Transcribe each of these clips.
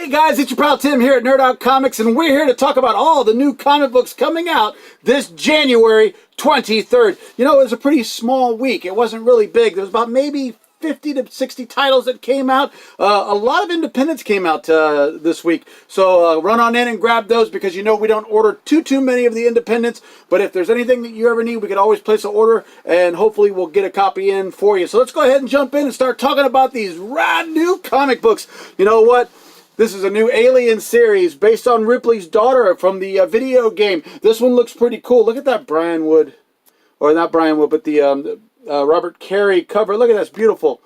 Hey guys, it's your pal Tim here at Nerd Out Comics, and we're here to talk about all the new comic books coming out this January 23rd. You know, it was a pretty small week. It wasn't really big. There was about maybe 50 to 60 titles that came out. A lot of independents came out this week. So run on in and grab those, because you know we don't order too many of the independents. But if there's anything that you ever need, we can always place an order, and hopefully we'll get a copy in for you. So let's go ahead and jump in and start talking about these rad new comic books. You know what? This is a new Alien series based on Ripley's daughter from the video game. This one looks pretty cool. Look at that Brian Wood, or not Brian Wood, but the Robert Carey cover. Look at that, it's beautiful.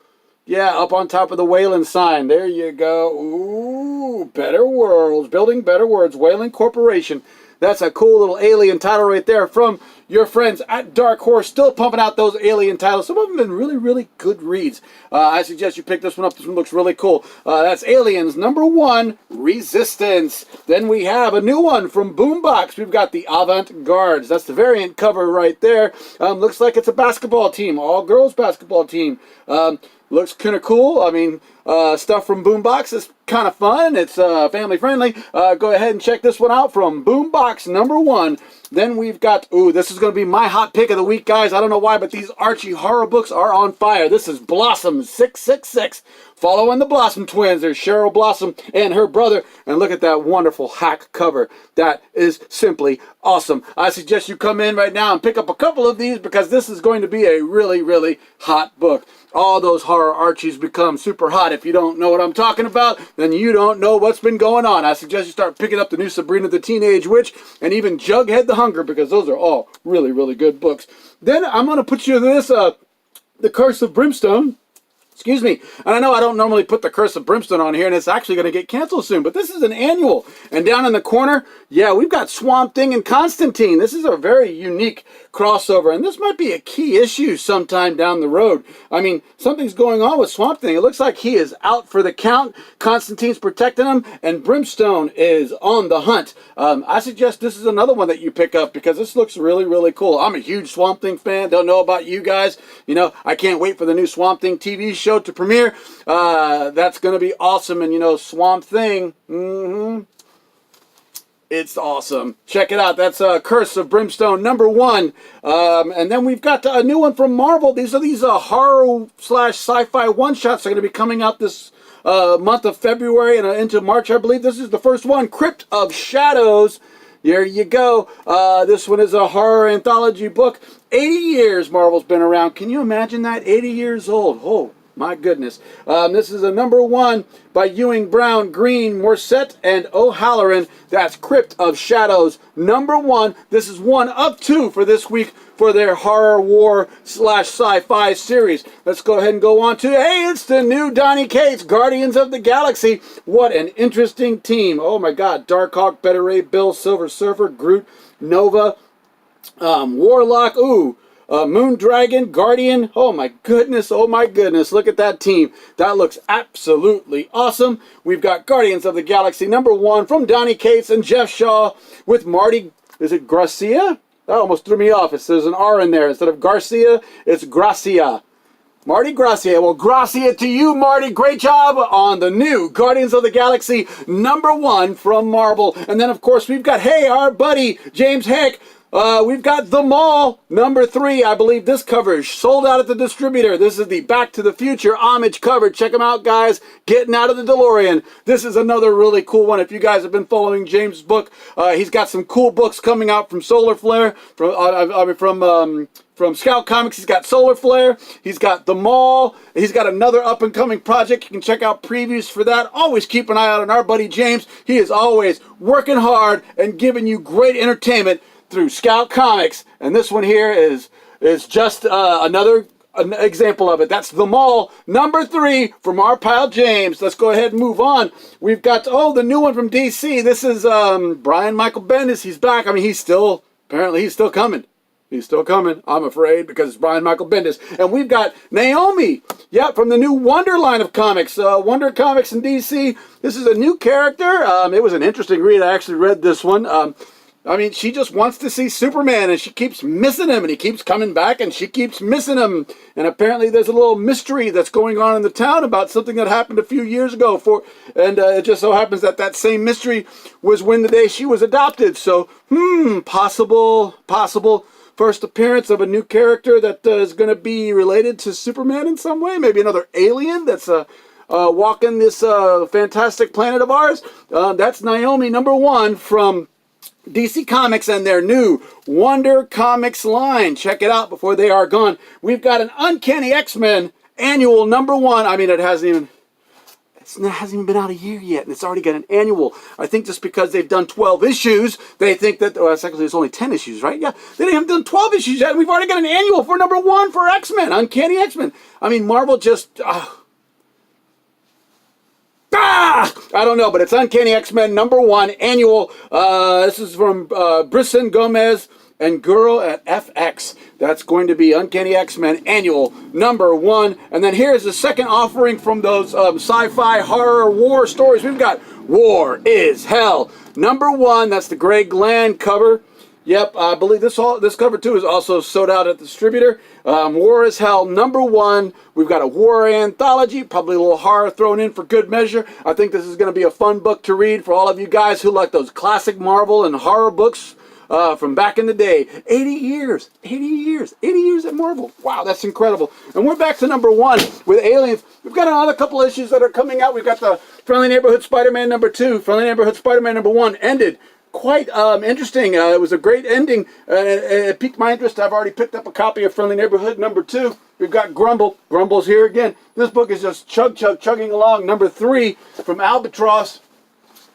Yeah, up on top of the Wayland sign. There you go. Ooh, Better Worlds, Building Better Worlds, Wayland Corporation. That's a cool little Alien title right there from your friends at Dark Horse. Still pumping out those Alien titles. Some of them have been really good reads. I suggest you pick this one up. This one looks really cool. That's Aliens #1, Resistance. Then we have a new one from Boombox. We've got the Avant-Gardes. That's the variant cover right there. Looks like it's a basketball team, all-girls basketball team. Looks kind of cool. I mean, stuff from Boombox is kind of fun. It's family friendly. Go ahead and check this one out from Boombox #1. Then we've got, this is going to be my hot pick of the week, guys. I don't know why, but these Archie horror books are on fire. This is Blossom 666. Following the Blossom twins. There's Cheryl Blossom and her brother. And look at that wonderful hack cover. That is simply awesome. I suggest you come in right now and pick up a couple of these, because this is going to be a really hot book. All those horror Archies become super hot. If you don't know what I'm talking about, then you don't know what's been going on. I suggest you start picking up the new Sabrina the Teenage Witch and even Jughead the Hunger, because those are all really good books. Then I'm going to put you this, The Curse of Brimstone. Excuse me. And I know I don't normally put The Curse of Brimstone on here, and it's actually going to get canceled soon, but this is an annual. And down in the corner, yeah, we've got Swamp Thing and Constantine. This is a very unique crossover, and this might be a key issue sometime down the road. I mean, something's going on with Swamp Thing. It looks like he is out for the count. Constantine's protecting him, and Brimstone is on the hunt. I suggest this is another one that you pick up, because this looks really cool. I'm a huge Swamp Thing fan. Don't know about you guys. You know, I can't wait for the new Swamp Thing TV show to premiere. That's going to be awesome. And you know, Swamp Thing, it's awesome. Check it out. That's Curse of Brimstone #1. And then we've got a new one from Marvel. These are horror / sci-fi one-shots. They're going to be coming out this month of February and into March, I believe. This is the first one, Crypt of Shadows. There you go. This one is a horror anthology book. 80 years Marvel's been around. Can you imagine that? 80 years old. Oh, my goodness. This is a #1 by Ewing, Brown, Green, Morset, and O'Halloran. That's Crypt of Shadows #1. This is one of 2 for this week for their horror war / sci-fi series. Let's go ahead and go on to, hey, it's the new Donny Cates, Guardians of the Galaxy. What an interesting team. Oh my God. Darkhawk, Beta Ray Bill, Silver Surfer, Groot, Nova, Warlock, Moondragon, Guardian. Oh my goodness, look at that team. That looks absolutely awesome. We've got Guardians of the Galaxy #1 from Donny Cates and Jeff Shaw with Marty, is it Gracia? That almost threw me off. There's an R in there. Instead of Garcia, it's Gracia. Marty Gracia. Well, Gracia to you, Marty. Great job on the new Guardians of the Galaxy #1 from Marvel. And then, of course, we've got, hey, our buddy, James Heck. We've got The Mall #3. I believe this cover is sold out at the distributor. This is the Back to the Future homage cover. Check them out, guys. Getting out of the DeLorean. This is another really cool one. If you guys have been following James' book, he's got some cool books coming out from Solar Flare, from Scout Comics. He's got Solar Flare. He's got The Mall. He's got another up-and-coming project. You can check out previews for that. Always keep an eye out on our buddy James. He is always working hard and giving you great entertainment through Scout Comics. And this one here is just another example of it. That's The Mall #3 from our pal James. Let's go ahead and move on. We've got, the new one from DC. This is Brian Michael Bendis. He's back. I mean, apparently he's still coming. He's still coming, I'm afraid, because it's Brian Michael Bendis. And we've got Naomi, from the new Wonder line of comics. Wonder Comics in DC. This is a new character. It was an interesting read. I actually read this one. I mean, she just wants to see Superman, and she keeps missing him, and he keeps coming back, and she keeps missing him. And apparently there's a little mystery that's going on in the town about something that happened a few years ago. And it just so happens that that same mystery was when the day she was adopted. So, possible first appearance of a new character that is going to be related to Superman in some way. Maybe another alien that's walking this fantastic planet of ours. That's Naomi #1 from DC Comics and their new Wonder Comics line. Check it out before they are gone. We've got an Uncanny X-Men annual #1. I mean, it hasn't even been out a year yet, and it's already got an annual. I think just because they've done 12 issues, they think that, actually there's only 10 issues, right? Yeah, they haven't done 12 issues yet, and we've already got an annual for #1 for X-Men, Uncanny X-Men. I mean, Marvel just... I don't know, but it's Uncanny X-Men #1 annual. This is from Brisson Gomez and Girl at FX. That's going to be Uncanny X-Men annual #1. And then here's the second offering from those sci-fi horror war stories. We've got War is Hell #1. That's the Greg Land cover. Yep, I believe this cover too is also sold out at the distributor. War is Hell #1. We've got a war anthology, probably a little horror thrown in for good measure. I think this is going to be a fun book to read for all of you guys who like those classic Marvel and horror books from back in the day. 80 years at Marvel. Wow, that's incredible. And we're back to #1 with Aliens. We've got another couple issues that are coming out. We've got the Friendly Neighborhood Spider-Man #2. Friendly Neighborhood Spider-Man #1 ended quite interesting. It was a great ending. It piqued my interest. I've already picked up a copy of Friendly Neighborhood #2. We've got Grumble. Grumble's here again. This book is just chugging along. #3 from Albatross.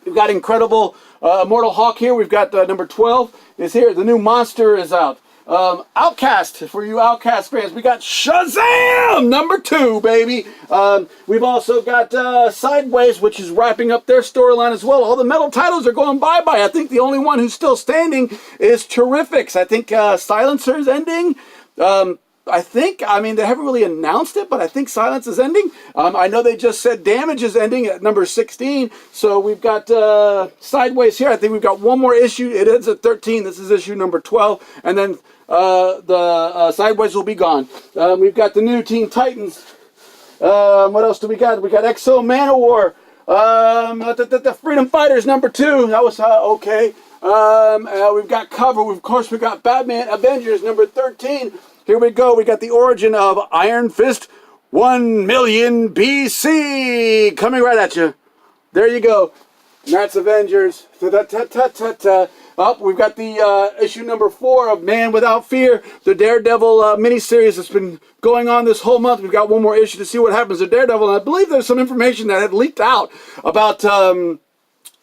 We've got Incredible Immortal Hulk here. We've got #12 is here. The new Monster is out. Outcast, for you Outcast fans, we got Shazam #2, baby. We've also got Sideways, which is wrapping up their storyline as well. All the metal titles are going bye-bye. I think the only one who's still standing is Terrifics. I think Silencer is ending. I mean, they haven't really announced it, but I think Silence is ending. I know they just said Damage is ending at #16. So we've got Sideways here. I think we've got one more issue. It ends at 13. This is issue #12. And then the Sideways will be gone. We've got the new Teen Titans. What else do we got? We got Exo Manowar. The Freedom Fighters #2. That was okay. We've got Cover. Of course, we've got Batman Avengers #13. Here we go. We got the origin of Iron Fist 1,000,000 BC coming right at you. There you go. And that's Avengers. Up, we've got the issue #4 of Man Without Fear, the Daredevil miniseries that's been going on this whole month. We've got one more issue to see what happens to Daredevil. And I believe there's some information that had leaked out about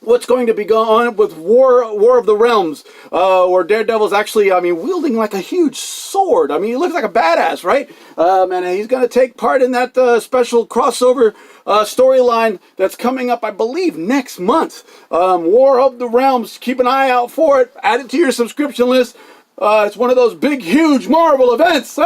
what's going to be going on with War of the Realms, where Daredevil's actually, wielding like a huge sword. I mean, he looks like a badass, right? And he's going to take part in that special crossover storyline that's coming up, I believe, next month. War of the Realms. Keep an eye out for it. Add it to your subscription list. It's one of those big, huge Marvel events.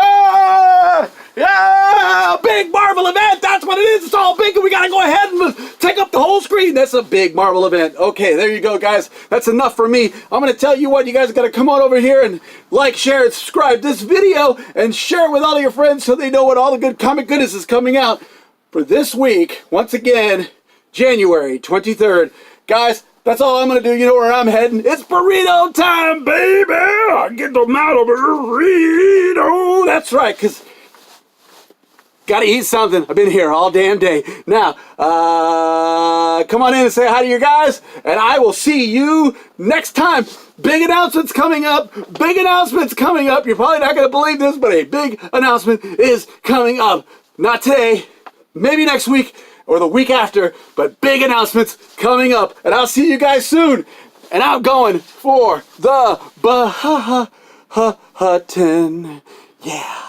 Yeah, big Marvel event. That's what it is. It's all big, and we got to go ahead and take up the whole screen. That's a big Marvel event. Okay, there you go, guys. That's enough for me. I'm going to tell you what. You guys got to come on over here and like, share, and subscribe this video, and share it with all of your friends so they know what all the good comic goodness is coming out for this week. Once again, January 23rd. Guys, that's all I'm going to do. You know where I'm heading. It's burrito time, baby. I get the amount of burrito. That's right, because got to eat something. I've been here all damn day. Now, come on in and say hi to your guys, and I will see you next time. Big announcements coming up. Big announcements coming up. You're probably not going to believe this, but a big announcement is coming up. Not today, maybe next week, or the week after, but big announcements coming up. And I'll see you guys soon. And I'm going for the Bahatan. Yeah.